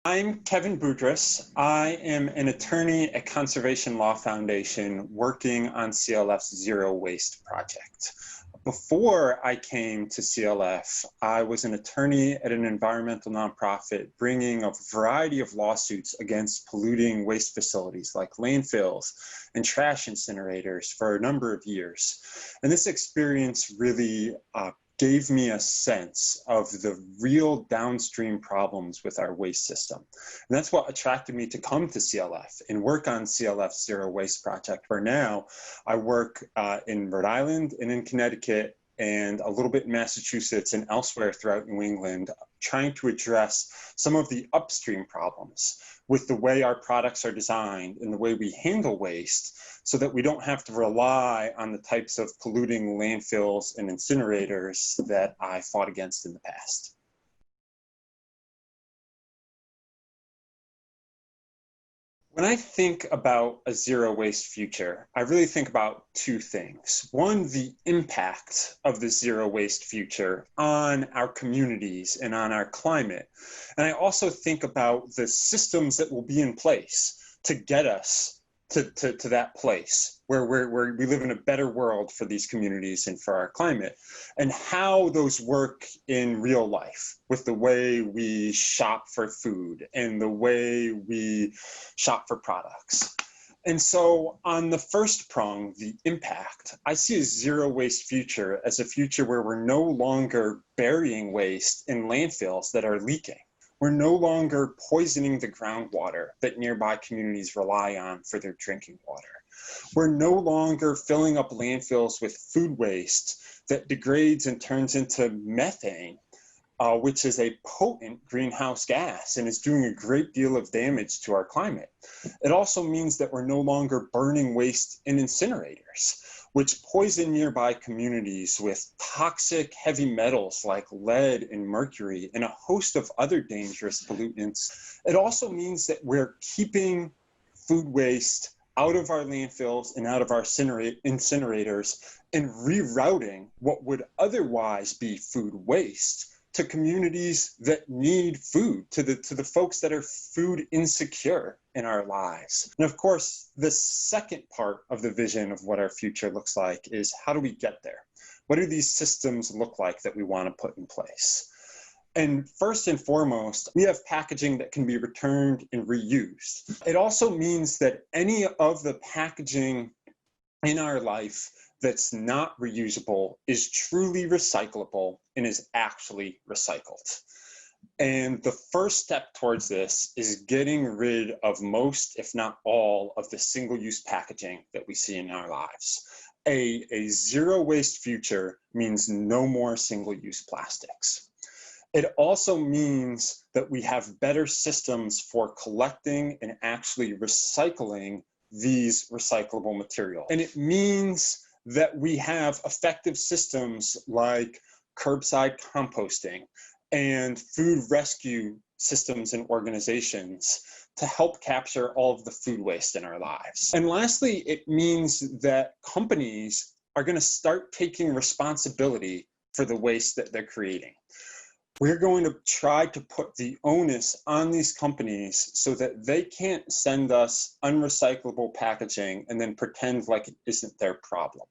I'm Kevin Budris. I am an attorney at Conservation Law Foundation working on CLF's Zero Waste project. Before I came to CLF, I was an attorney at an environmental nonprofit bringing a variety of lawsuits against polluting waste facilities like landfills and trash incinerators for a number of years. And this experience really gave me a sense of the real downstream problems with our waste system. And that's what attracted me to come to CLF and work on CLF's Zero Waste Project, where now I work in Rhode Island and in Connecticut and a little bit in Massachusetts and elsewhere throughout New England, trying to address some of the upstream problems with the way our products are designed and the way we handle waste, so that we don't have to rely on the types of polluting landfills and incinerators that I fought against in the past. When I think about a zero waste future, I really think about two things. One, the impact of the zero waste future on our communities and on our climate. And I also think about the systems that will be in place to get us to that place where we live in a better world for these communities and for our climate, and how those work in real life with the way we shop for food and the way we shop for products. And so on the first prong, the impact, I see a zero waste future as a future where we're no longer burying waste in landfills that are leaking. We're no longer poisoning the groundwater that nearby communities rely on for their drinking water. We're no longer filling up landfills with food waste that degrades and turns into methane, which is a potent greenhouse gas and is doing a great deal of damage to our climate. It also means that we're no longer burning waste in incinerators, which poison nearby communities with toxic heavy metals like lead and mercury and a host of other dangerous pollutants. It also means that we're keeping food waste out of our landfills and out of our incinerators and rerouting what would otherwise be food waste to communities that need food, to the folks that are food insecure in our lives. And of course, the second part of the vision of what our future looks like is, how do we get there? What do these systems look like that we want to put in place? And first and foremost, we have packaging that can be returned and reused. It also means that any of the packaging in our life that's not reusable is truly recyclable and is actually recycled. And the first step towards this is getting rid of most, if not all, of the single-use packaging that we see in our lives. A zero waste future means no more single-use plastics. It also means that we have better systems for collecting and actually recycling these recyclable materials. And it means that we have effective systems like curbside composting and food rescue systems and organizations to help capture all of the food waste in our lives. And lastly, it means that companies are going to start taking responsibility for the waste that they're creating. We're going to try to put the onus on these companies so that they can't send us unrecyclable packaging and then pretend like it isn't their problem.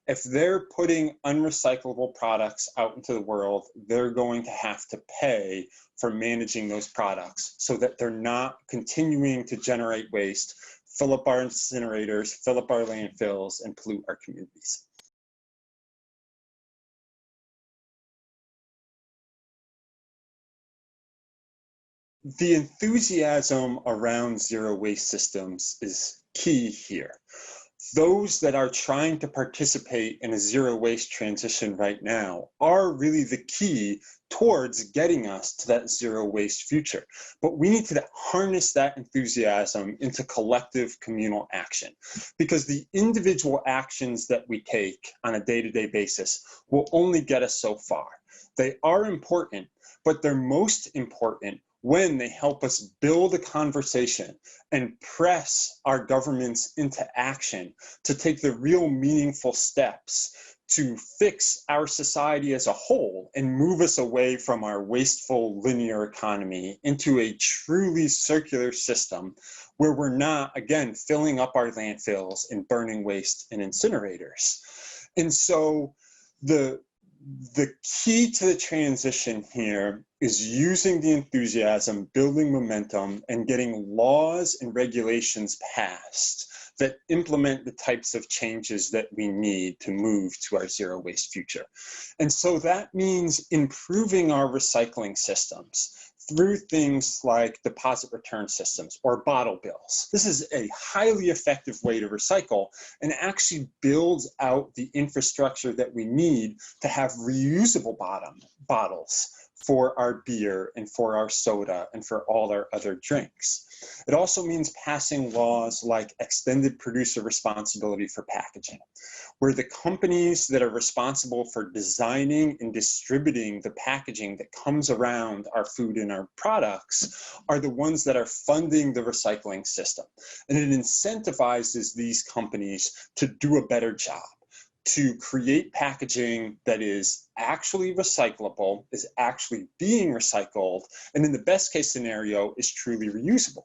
If they're putting unrecyclable products out into the world, they're going to have to pay for managing those products so that they're not continuing to generate waste, fill up our incinerators, fill up our landfills, and pollute our communities. The enthusiasm around zero waste systems is key here. Those that are trying to participate in a zero waste transition right now are really the key towards getting us to that zero waste future. But we need to harness that enthusiasm into collective communal action, because the individual actions that we take on a day-to-day basis will only get us so far. They are important, but they're most important when they help us build a conversation and press our governments into action to take the real meaningful steps to fix our society as a whole and move us away from our wasteful linear economy into a truly circular system where we're not, again, filling up our landfills and burning waste in incinerators. And so the key to the transition here is using the enthusiasm, building momentum, and getting laws and regulations passed that implement the types of changes that we need to move to our zero waste future. And so that means improving our recycling systems through things like deposit return systems or bottle bills. This is a highly effective way to recycle and actually builds out the infrastructure that we need to have reusable bottles for our beer and for our soda and for all our other drinks. It also means passing laws like extended producer responsibility for packaging, where the companies that are responsible for designing and distributing the packaging that comes around our food and our products are the ones that are funding the recycling system. And it incentivizes these companies to do a better job, to create packaging that is actually recyclable, is actually being recycled, and in the best case scenario is truly reusable.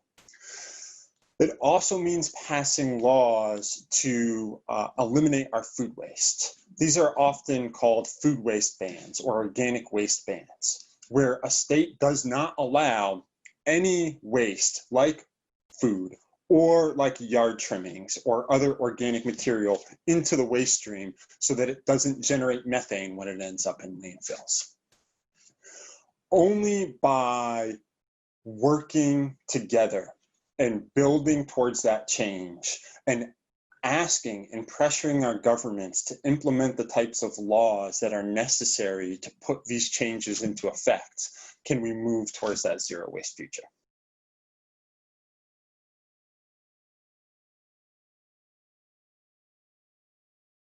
It also means passing laws to eliminate our food waste. These are often called food waste bans or organic waste bans, where a state does not allow any waste like food or like yard trimmings or other organic material into the waste stream so that it doesn't generate methane when it ends up in landfills. Only by working together and building towards that change and asking and pressuring our governments to implement the types of laws that are necessary to put these changes into effect can we move towards that zero waste future.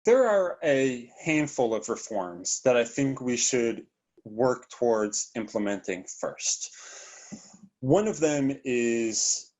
There are a handful of reforms that I think we should work towards implementing first. One of them is,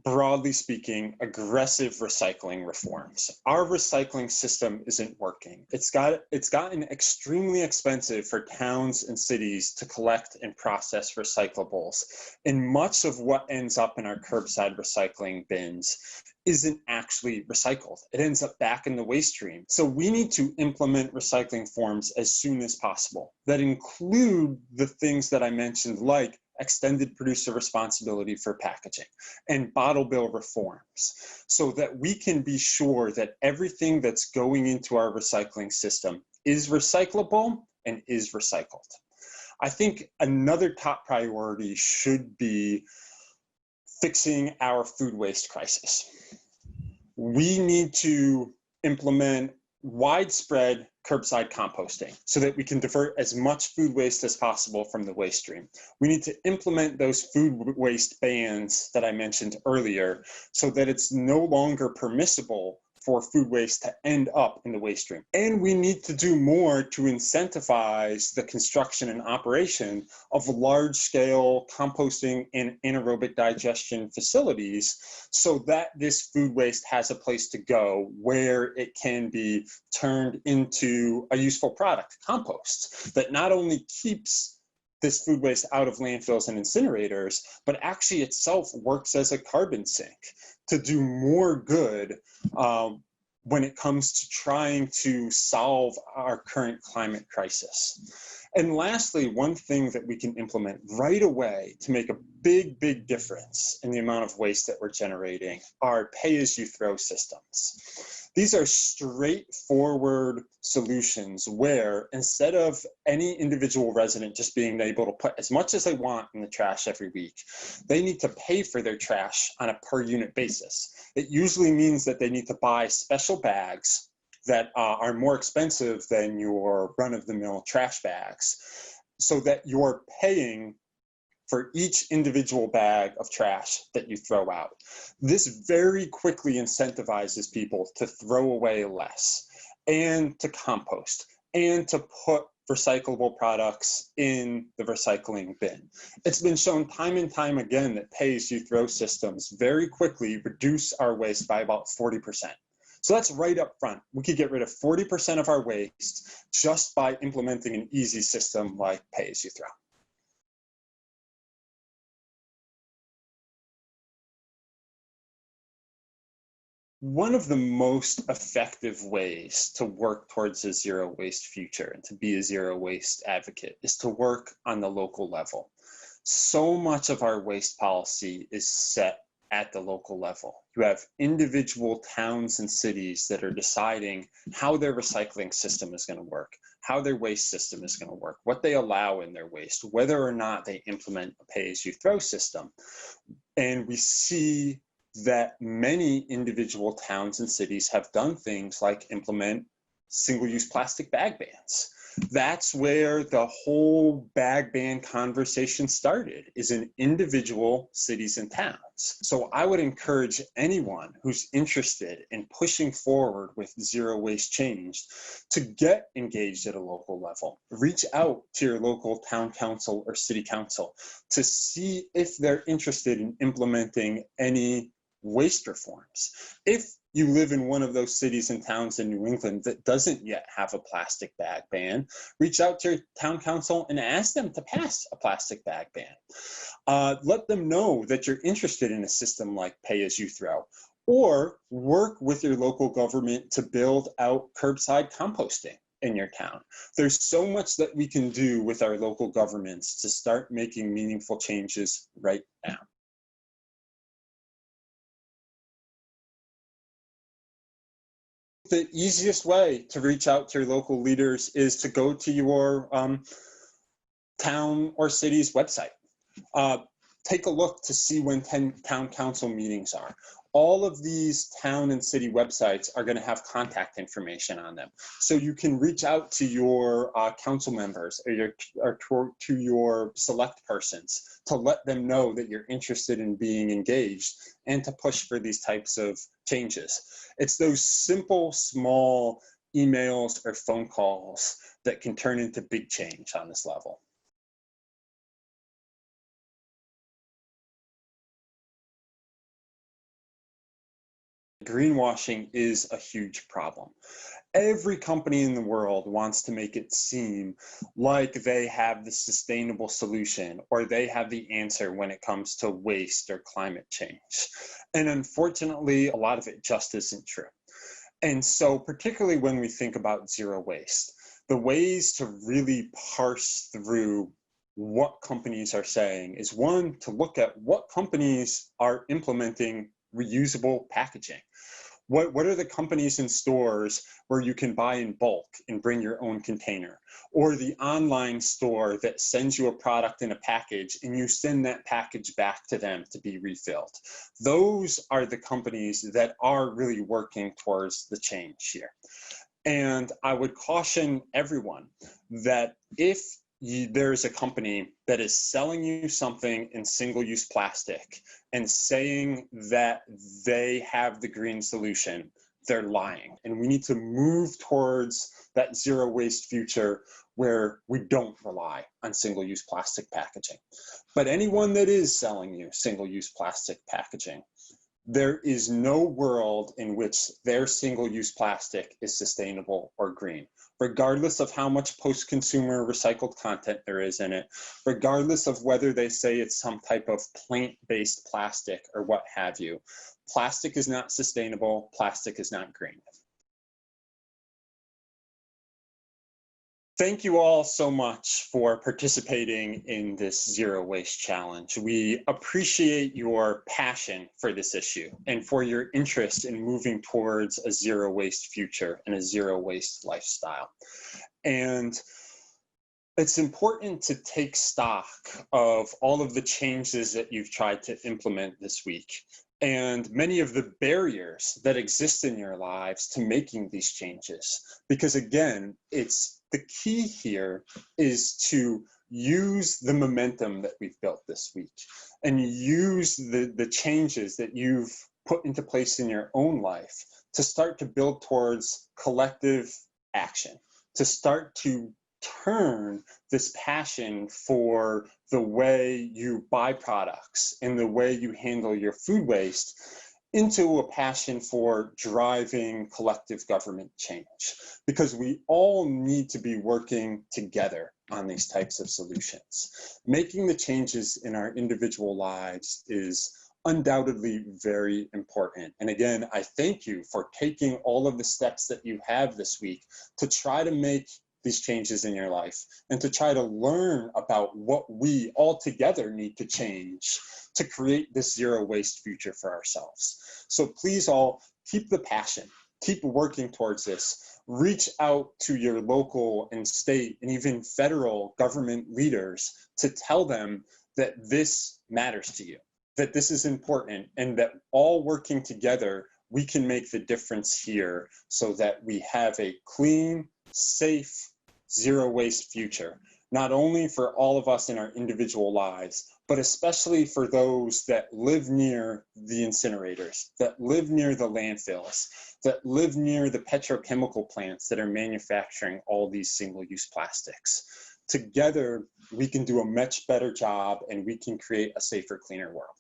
broadly speaking, aggressive recycling reforms. Our recycling system isn't working. It's gotten extremely expensive for towns and cities to collect and process recyclables. And much of what ends up in our curbside recycling bins isn't actually recycled. It ends up back in the waste stream. So we need to implement recycling forms as soon as possible that include the things that I mentioned, like extended producer responsibility for packaging and bottle bill reforms, so that we can be sure that everything that's going into our recycling system is recyclable and is recycled. I think another top priority should be fixing our food waste crisis. We need to implement widespread curbside composting so that we can divert as much food waste as possible from the waste stream. We need to implement those food waste bans that I mentioned earlier so that it's no longer permissible for food waste to end up in the waste stream. And we need to do more to incentivize the construction and operation of large-scale composting and anaerobic digestion facilities so that this food waste has a place to go where it can be turned into a useful product, compost, that not only keeps this food waste out of landfills and incinerators, but actually itself works as a carbon sink to do more good when it comes to trying to solve our current climate crisis. And lastly, one thing that we can implement right away to make a big, big difference in the amount of waste that we're generating are pay-as-you-throw systems. These are straightforward solutions where instead of any individual resident just being able to put as much as they want in the trash every week, they need to pay for their trash on a per unit basis. It usually means that they need to buy special bags that are more expensive than your run-of-the-mill trash bags, so that you're paying for each individual bag of trash that you throw out. This very quickly incentivizes people to throw away less and to compost and to put recyclable products in the recycling bin. It's been shown time and time again that pay-as-you-throw systems very quickly reduce our waste by about 40%. So that's right up front. We could get rid of 40% of our waste just by implementing an easy system like pay as you throw. One of the most effective ways to work towards a zero waste future and to be a zero waste advocate is to work on the local level. So much of our waste policy is set at the local level. You have individual towns and cities that are deciding how their recycling system is going to work, how their waste system is going to work, what they allow in their waste, whether or not they implement a pay-as-you-throw system. And we see that many individual towns and cities have done things like implement single-use plastic bag bans. That's where the whole bag ban conversation started, is in individual cities and towns. So I would encourage anyone who's interested in pushing forward with zero waste change to get engaged at a local level. Reach out to your local town council or city council to see if they're interested in implementing any waste reforms. If you live in one of those cities and towns in New England that doesn't yet have a plastic bag ban, reach out to your town council and ask them to pass a plastic bag ban. Let them know that you're interested in a system like pay as you throw, or work with your local government to build out curbside composting in your town. There's so much that we can do with our local governments to start making meaningful changes right now. The easiest way to reach out to your local leaders is to go to your town or city's website. Take a look to see when town council meetings are. All of these town and city websites are going to have contact information on them. So you can reach out to your council members or to your select persons to let them know that you're interested in being engaged and to push for these types of changes. It's those simple, small emails or phone calls that can turn into big change on this level. Greenwashing is a huge problem. Every company in the world wants to make it seem like they have the sustainable solution or they have the answer when it comes to waste or climate change. And unfortunately, a lot of it just isn't true. And so particularly when we think about zero waste, the ways to really parse through what companies are saying is, one, to look at what companies are implementing reusable packaging. What are the companies in stores where you can buy in bulk and bring your own container? Or the online store that sends you a product in a package and you send that package back to them to be refilled. Those are the companies that are really working towards the change here. And I would caution everyone that if there's a company that is selling you something in single-use plastic and saying that they have the green solution, they're lying. And we need to move towards that zero waste future where we don't rely on single-use plastic packaging. But anyone that is selling you single-use plastic packaging, there is no world in which their single-use plastic is sustainable or green, regardless of how much post-consumer recycled content there is in it, regardless of whether they say it's some type of plant-based plastic or what have you. Plastic is not sustainable, plastic is not green. Thank you all so much for participating in this Zero Waste Challenge. We appreciate your passion for this issue and for your interest in moving towards a zero waste future and a zero waste lifestyle. And it's important to take stock of all of the changes that you've tried to implement this week and many of the barriers that exist in your lives to making these changes. Because again, the key here is to use the momentum that we've built this week and use the changes that you've put into place in your own life to start to build towards collective action, to start to turn this passion for the way you buy products and the way you handle your food waste into a passion for driving collective government change, because we all need to be working together on these types of solutions. Making the changes in our individual lives is undoubtedly very important. And again, I thank you for taking all of the steps that you have this week to try to make these changes in your life and to try to learn about what we all together need to change to create this zero waste future for ourselves. So please all keep the passion, keep working towards this. Reach out to your local and state and even federal government leaders to tell them that this matters to you, that this is important, and that all working together, we can make the difference here so that we have a clean, safe, zero waste future, not only for all of us in our individual lives, but especially for those that live near the incinerators, that live near the landfills, that live near the petrochemical plants that are manufacturing all these single-use plastics. Together, we can do a much better job and we can create a safer, cleaner world.